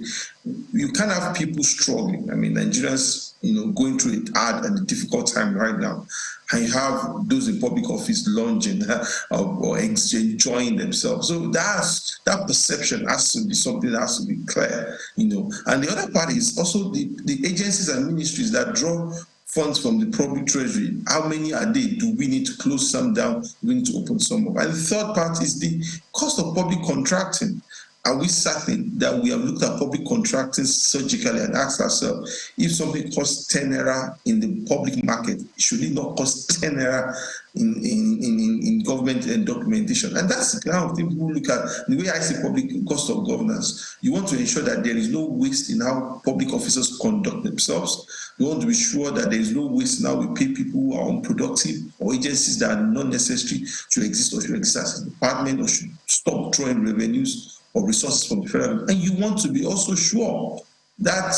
you can't have people struggling. Nigerians, going through it hard and a difficult time right now, and you have those in public office lounging or enjoying themselves. So that perception has to be something that has to be clear, And the other part is also the agencies and ministries that draw funds from the public treasury. How many are they? Do we need to close some down? Do we need to open some up? And the third part is the cost of public contracting. Are we certain that we have looked at public contracting surgically and asked ourselves, if something costs 10 naira in the public market, should it not cost 10 naira in government and documentation? And that's the kind of thing people look at. The way I see public cost of governance, you want to ensure that there is no waste in how public officers conduct themselves. You want to be sure that there is no waste in how we pay people who are unproductive, or agencies that are not necessary should exist or should exist as a department, or should stop drawing revenues or resources from the federal government. And you want to be also sure that,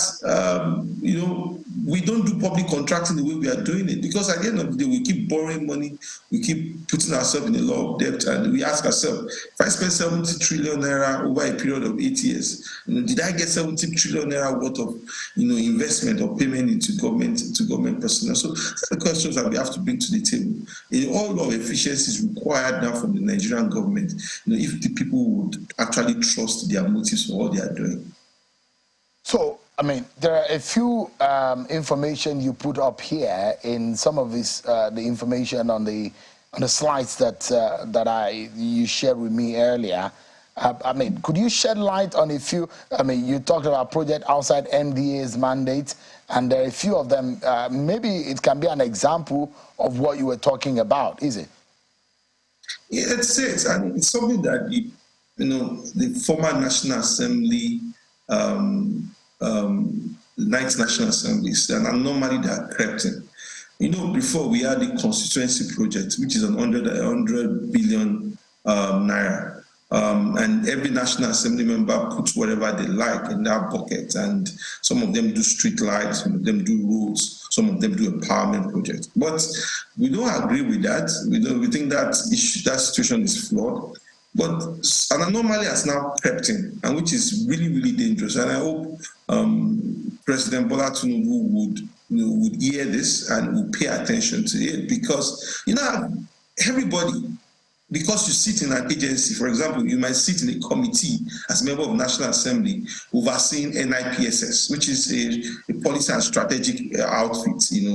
we don't do public contracting the way we are doing it, because at the end of the day, we keep borrowing money, we keep putting ourselves in a lot of debt, and we ask ourselves, if I spend 70 trillion naira over a period of 8 years, did I get 70 trillion naira worth of, investment or payment into government personnel? So that's the questions that we have to bring to the table. All of efficiency is required now from the Nigerian government, if the people would actually trust their motives for what they are doing. So, there are a few information you put up here in some of this, the information on the slides that you shared with me earlier. Could you shed light on a few? You talked about project outside NDA's mandate, and there are a few of them. Maybe it can be an example of what you were talking about, is it? Yeah, that's it. And it's something that the former National Assembly, Ninth National Assembly, and anomaly that crept in. Before we had the constituency project, which is 100 billion naira. And every National Assembly member puts whatever they like in that bucket, and some of them do street lights, some of them do roads, some of them do empowerment projects. But we don't agree with that. We think that situation is flawed. But an anomaly has now crept in, and which is really, really dangerous. And I hope President Bola Tinubu would hear this and would pay attention to it, because everybody, because you sit in an agency, for example, you might sit in a committee as a member of the National Assembly overseeing NIPSS, which is a policy and strategic outfit,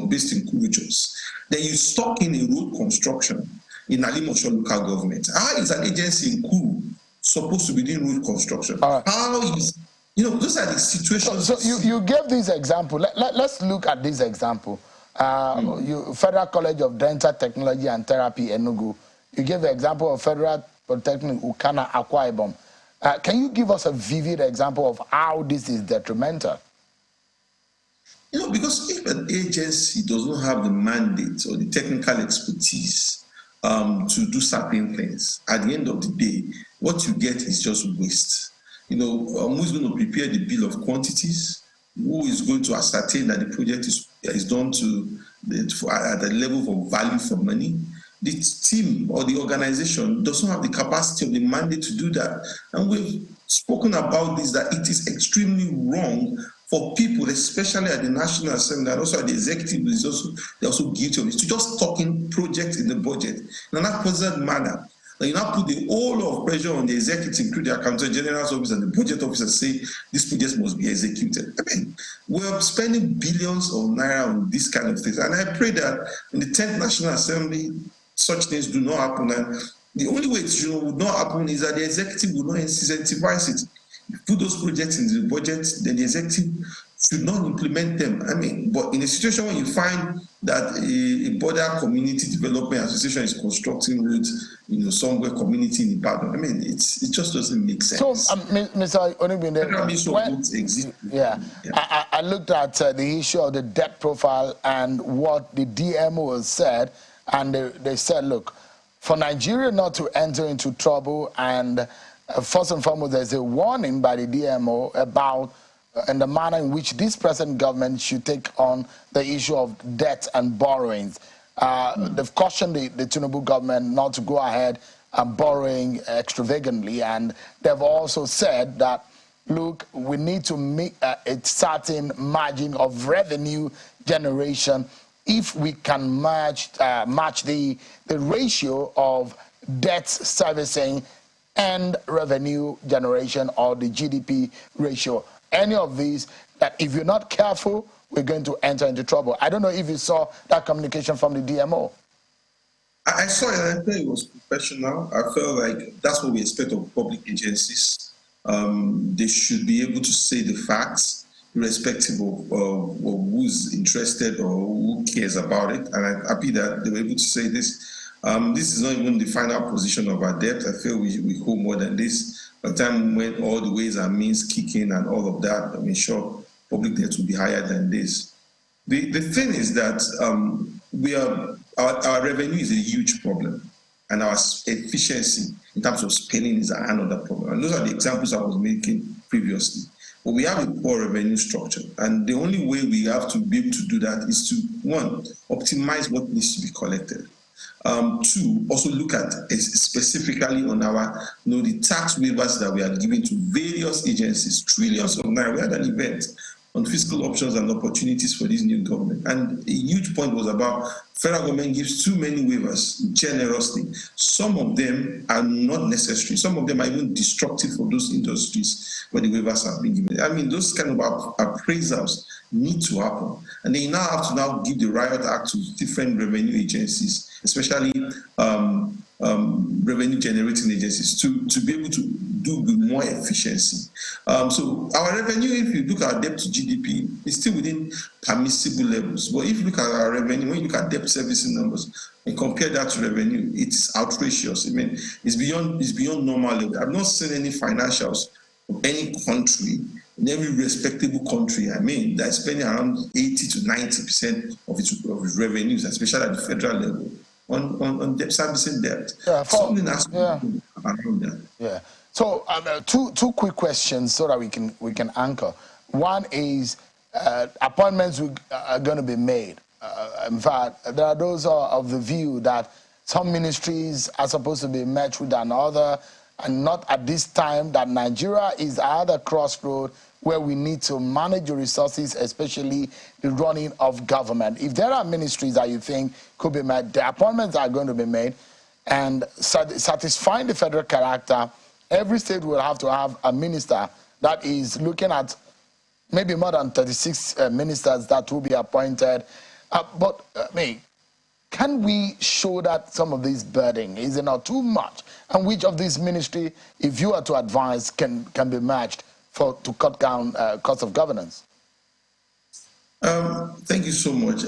based in Kuruchos. Then you stuck in a road construction in Alimosho local government. How is an agency in Kuru supposed to be doing road construction? Right. How is, those are the situations. So you gave this example. Let's look at this example. Federal College of Dental Technology and Therapy, Enugu. You gave the example of Federal Polytechnic, Ukana, Akwa Ibom. Can you give us a vivid example of how this is detrimental? Because if an agency does not have the mandate or the technical expertise to do certain things, at the end of the day, what you get is just waste. Who's going to prepare the bill of quantities? Who is going to ascertain that the project is done at the level of value for money? The team or the organization doesn't have the capacity or the mandate to do that. And we've spoken about this, that it is extremely wrong for people, especially at the National Assembly and also at the executive, they're also guilty of it, to just talking projects in the budget in an haphazard manner. And you now put the whole of pressure on the executive through the Accountant General's office and the budget officer, say this project must be executed. We're spending billions of naira on this kind of things. And I pray that in the 10th National Assembly, such things do not happen. And the only way it would not happen is that the executive will not incentivize it. Put those projects in the budget, then the executive should not implement them. But in a situation where you find that a border community development association is constructing roads, somewhere community in Ibadan, it just doesn't make sense. So, Mr. Onibinde, I looked at the issue of the debt profile and what the DMO said, and they said, look, for Nigeria not to enter into trouble, and first and foremost, there's a warning by the DMO about and the manner in which this present government should take on the issue of debt and borrowings. They've cautioned the Tinubu government not to go ahead and borrowing extravagantly, and they've also said that, look, we need to make a certain margin of revenue generation if we can match the ratio of debt servicing and revenue generation, or the GDP ratio. Any of these, that if you're not careful, we're going to enter into trouble. I don't know if you saw that communication from the DMO. I saw it, and I thought it was professional. I felt like that's what we expect of public agencies. They should be able to say the facts, irrespective of who's interested or who cares about it. And I'm happy that they were able to say this. This is not even the final position of our debt. I feel we hold more than this. By the time when all the ways and means kick in and all of that, sure, public debt will be higher than this. The thing is that our revenue is a huge problem, and our efficiency in terms of spending is another problem. And those are the examples I was making previously. But we have a poor revenue structure, and the only way we have to be able to do that is to, one, optimize what needs to be collected. Two, also look at specifically on our, the tax waivers that we are giving to various agencies, trillions of naira. We had an event on fiscal options and opportunities for this new government, and a huge point was about federal government gives too many waivers generously. Some of them are not necessary. Some of them are even destructive for those industries where the waivers have been given. Those kind of appraisals need to happen, and they now have to give the Riot Act to different revenue agencies, especially revenue generating agencies, to be able to do with more efficiency. So our revenue, if you look at our debt to GDP, is still within permissible levels. But if you look at our revenue, when you look at debt servicing numbers and compare that to revenue, it's outrageous. It's beyond normal level. I've not seen any financials of any country, in every respectable country, that's spending around 80 to 90% of its revenues, especially at the federal level, on debt servicing debt. Something has to be around that. Yeah. So two quick questions so that we can anchor. One is appointments are going to be made. In fact, there are those of the view that some ministries are supposed to be merged with another, and not at this time, that Nigeria is at a crossroad where we need to manage the resources, especially the running of government. If there are ministries that you think could be made, the appointments are going to be made, and satisfying the federal character, every state will have to have a minister that is looking at maybe more than 36 ministers that will be appointed. But can we show that some of this burden is not too much? And which of these ministry, if you are to advise, can be matched to cut down cost of governance? Thank you so much.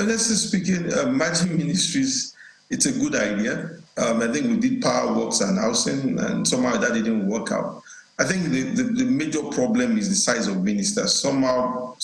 Honestly speaking, matching ministries, it's a good idea. I think we did power works and housing, and somehow that didn't work out. I think the major problem is the size of ministers. Somehow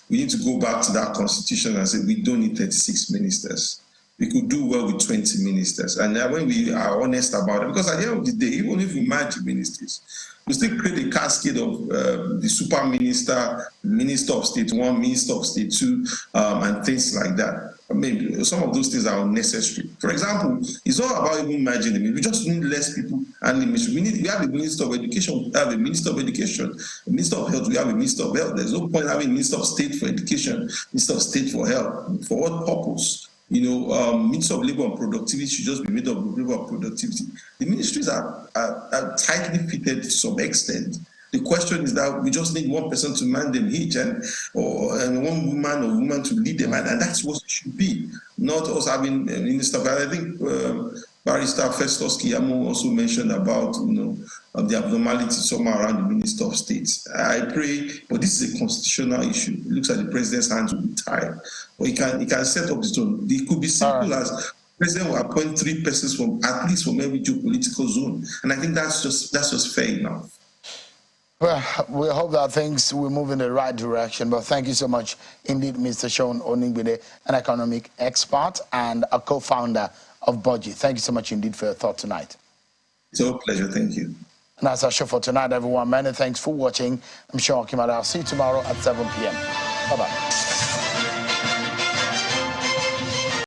we need to go back to that constitution and say we don't need 36 ministers. We could do well with 20 ministers. And when we are honest about it, because at the end of the day, even if we merge ministries, we still create a cascade of the super minister, minister of state 1, minister of state 2, and things like that. I mean, some of those things are unnecessary. For example, it's not about even merging them. We just need less people and the ministry. We have a minister of education, we have a minister of education, a minister of health, we have a minister of health. There's no point having a minister of state for education, minister of state for health. For what purpose? Minister of labor and productivity should just be made of labor and productivity. The ministries are tightly fitted to some extent. The question is that we just need one person to man them each, and one woman or woman to lead them, and that's what it should be, not us having a minister. But I think Barrister Festus Kiyamo also mentioned about the abnormality somewhere around the Minister of State. I pray, but this is a constitutional issue. It looks like the president's hands will be tied, but he can set up his own. It could be simple as the president will appoint 3 persons at least from every geopolitical zone, and I think that's just fair enough. Well, we hope that things will move in the right direction. But thank you so much indeed, Mr. Sean Oningbide, an economic expert and a co-founder of Budgie. Thank you so much indeed for your thought tonight. It's a pleasure. Thank you. And that's our show for tonight, everyone. Many thanks for watching. I'm Sean Kimada. I'll see you tomorrow at 7 p.m. Bye-bye.